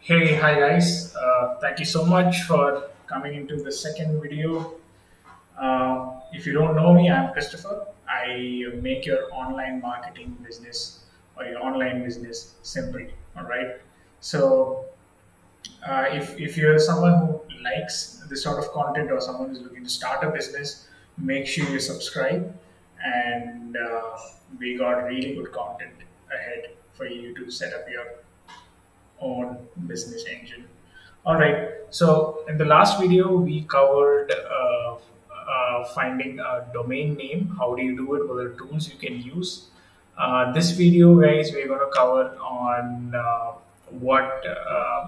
Hey, hi guys. Thank you so much for coming into the second video. If you don't know me, I'm Christopher. I make your online marketing business or your online business simple. All right. So, if you're someone who likes this sort of content or someone who's looking to start a business, make sure you subscribe. And we got really good content ahead for you to set up your own business engine. All right. So in the last video, we covered finding a domain name. How do you do it? What are the tools you can use? This video, guys, we're going to cover on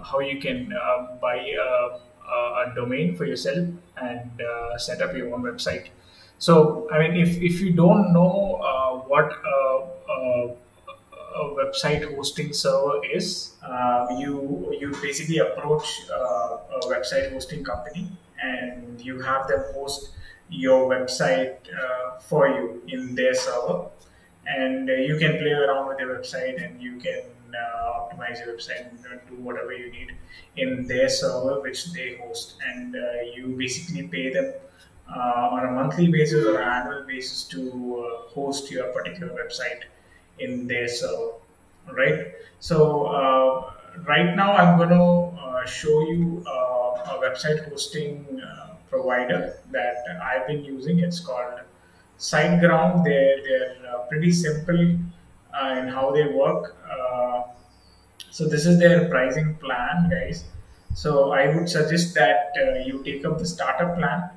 how you can buy a domain for yourself and set up your own website. So, I mean, if you don't know what a website hosting server is, you basically approach a website hosting company and you have them host your website for you in their server, and you can play around with your website and you can optimize your website and do whatever you need in their server which they host, and you basically pay them on a monthly basis or an annual basis to host your particular website in their server. Right. So right now I'm going to show you a website hosting provider that I've been using. It's called SiteGround. They're pretty simple in how they work. So this is their pricing plan, guys. So I would suggest that you take up the starter plan,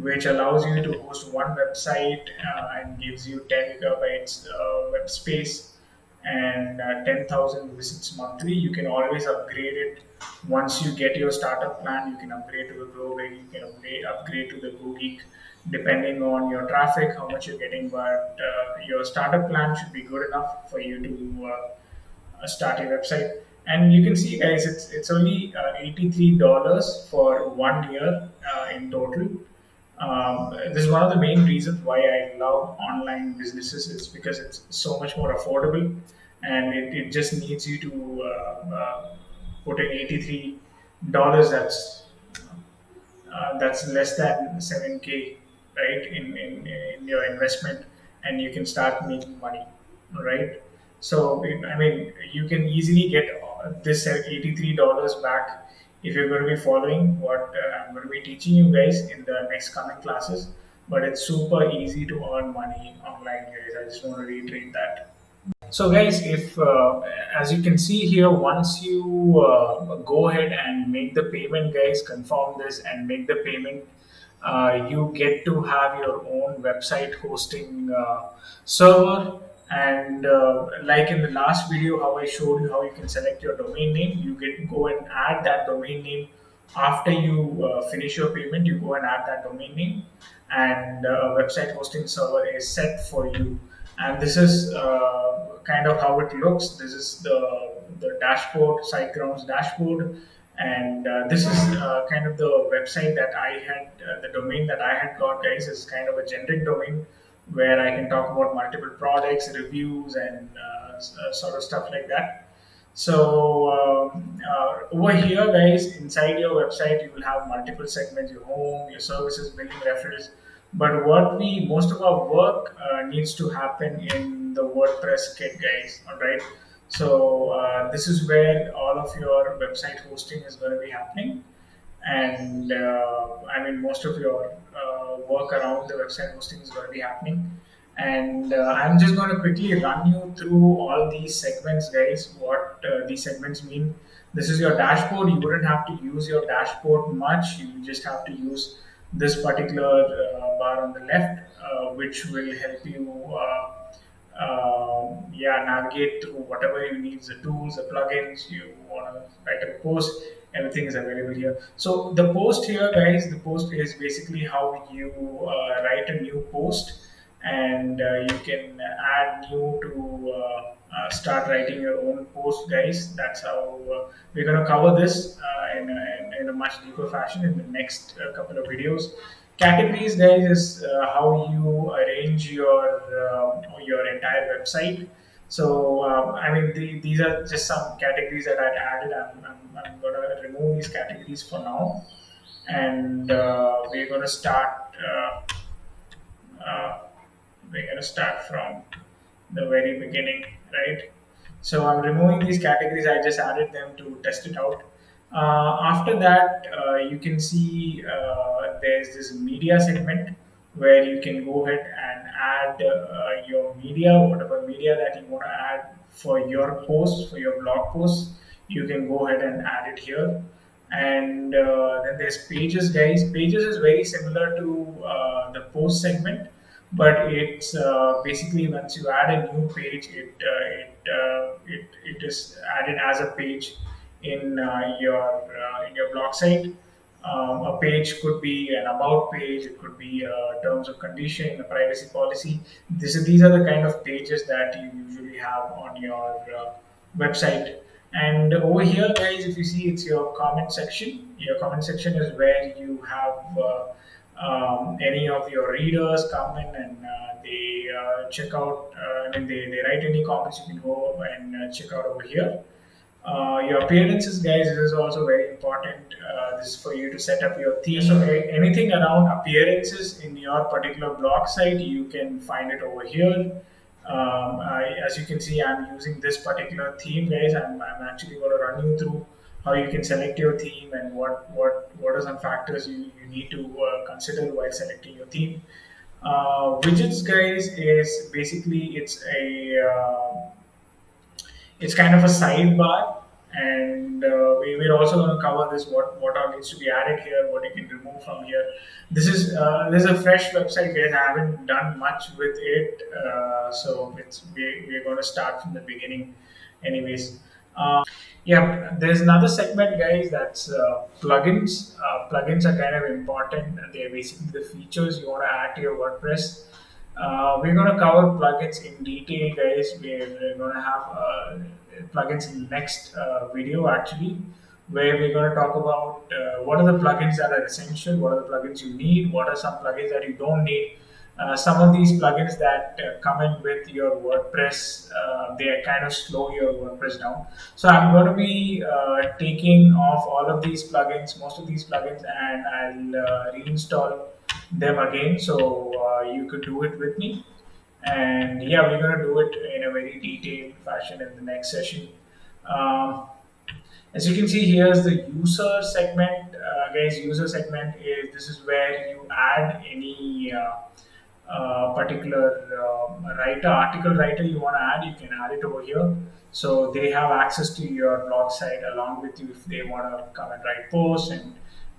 which allows you to host one website and gives you 10 gigabytes web space and 10,000 visits monthly. You can always upgrade it once you get your starter plan. You can upgrade to the GrowBig, you can upgrade to the GoGeek, depending on your traffic, how much you're getting. But your starter plan should be good enough for you to start your website. And you can see, guys, it's only $83 for 1 year in total. This is one of the main reasons why I love online businesses. Is because it's so much more affordable, and it just needs you to put in $83. That's less than 7K, right, in your investment, and you can start making money, right? So I mean, you can easily get this $83 back if you're going to be following what I'm going to be teaching you guys in the next coming classes. But it's super easy to earn money online, guys. I just want to reiterate that. So, guys, if as you can see here, once you go ahead and make the payment, guys, confirm this and make the payment, you get to have your own website hosting server. And like in the last video, how I showed you how you can select your domain name, you get go and add that domain name after you finish your payment. You go and add that domain name, and website hosting server is set for you. And this is kind of how it looks. This is the dashboard, SiteGround's dashboard, and this is kind of the website that I had. The domain that I had got, guys, is kind of a generic domain where I can talk about multiple products, reviews, and sort of stuff like that. So over here, guys, inside your website, you will have multiple segments: your home, your services, billing, referrals. But what we most of our work needs to happen in the WordPress kit, guys. All right. So this is where all of your website hosting is going to be happening, and I mean most of your work around the website hosting is going to be happening. And I'm just going to quickly run you through all these segments, guys. What these segments mean. This is your dashboard. You wouldn't have to use your dashboard much. You just have to use this particular bar on the left, which will help you. Yeah, navigate through whatever you need, the tools, the plugins. You want to write a post, everything is available here. So the post here, guys, the post is basically how you write a new post, and you can add new to start writing your own post, guys. That's how we're going to cover this in a much deeper fashion in the next couple of videos. Categories, guys, is how you arrange your entire website. So I mean, these are just some categories that I added. I'm going these categories for now, and we're going to start. Uh, we're going to start from the very beginning, right? So I'm removing these categories. I just added them to test it out. After that, you can see there's this media segment where you can go ahead and add your media, whatever media that you want to add for your post, for your blog posts. You can go ahead and add it here. And then there's pages, guys. Pages is very similar to the post segment, but it's basically once you add a new page, it is added as a page in your blog site. A page could be an about page, it could be terms of condition, a privacy policy. These are the kind of pages that you usually have on your website. And over here, guys, if you see, it's your comment section. Your comment section is where you have any of your readers come in and they check out, they write any comments. You can go and check out over here. Your appearances, guys, this is also very important. This is for you to set up your theme. So anything around appearances in your particular blog site, you can find it over here. As you can see, I'm using this particular theme, guys. I'm actually going to run you through how you can select your theme and what are some factors you need to consider while selecting your theme. Widgets, guys, is basically it's kind of a sidebar, and we're also going to cover this what all needs to be added here, what you can remove from here. This is a fresh website, guys. I haven't done much with it, so we're going to start from the beginning, anyways. Yeah, there's another segment, guys. That's plugins. Plugins are kind of important. They're basically the features you want to add to your WordPress. We're going to cover plugins in detail, guys. We're going to have plugins in the next video, actually, where we're going to talk about what are the plugins that are essential, what are the plugins you need, what are some plugins that you don't need. Some of these plugins that come in with your WordPress, they kind of slow your WordPress down. So I'm going to be taking off all of these plugins, most of these plugins, and I'll reinstall them again. So you could do it with me. And yeah, we're going to do it in a very detailed fashion in the next session. Um, as you can see, here's the user segment, guys. User segment is this is where you add any particular article writer you want to add. You can add it over here. So they have access to your blog site along with you if they want to come and write posts and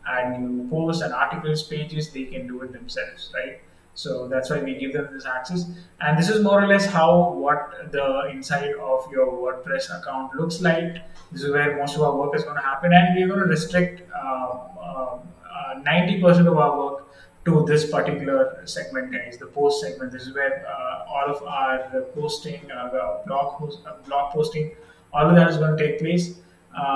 add new posts and articles, pages. They can do it themselves, right? So that's why we give them this access. And this is more or less how what the inside of your WordPress account looks like. This is where most of our work is going to happen, and we're going to restrict 90% of our work to this particular segment, guys, the post segment. This is where all of our posting, blog posting, all of that is going to take place.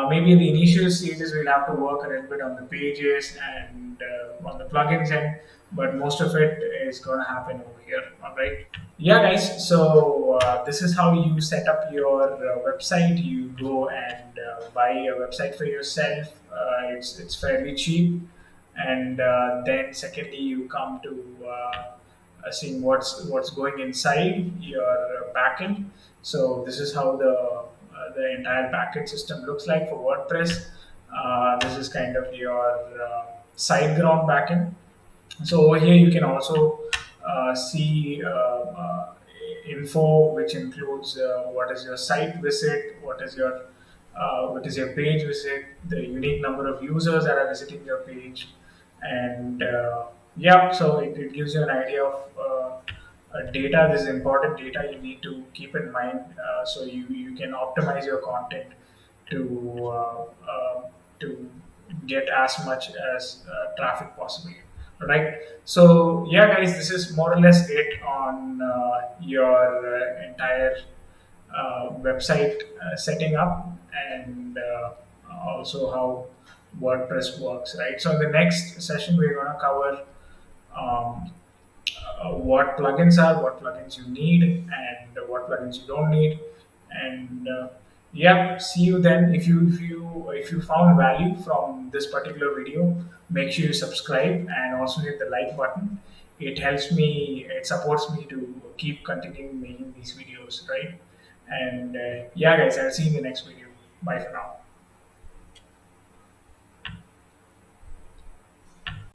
Maybe in the initial stages, we'll have to work a little bit on the pages and on the plugins end, but most of it is going to happen over here. All right. Yeah, guys. So this is how you set up your website. You go and buy a website for yourself. It's fairly cheap, and then secondly, you come to seeing what's going inside your backend. So this is how the entire backend system looks like for WordPress. This is kind of your SiteGround backend. So over here you can also see info, which includes what is your site visit, what is your page visit, the unique number of users that are visiting your page, and yeah, so it gives you an idea of data. This is important data you need to keep in mind, so you can optimize your content to to get as much as traffic possible. Right. So yeah, guys, this is more or less it on your entire website setting up, and also how WordPress works. Right. So in the next session, we're going to cover um, what plugins are, what plugins you need, and what plugins you don't need. And yeah, see you then. If you if you found value from this particular video, make sure you subscribe and also hit the like button. It helps me, it supports me to keep continuing making these videos, right? And yeah, guys, I'll see you in the next video. Bye for now.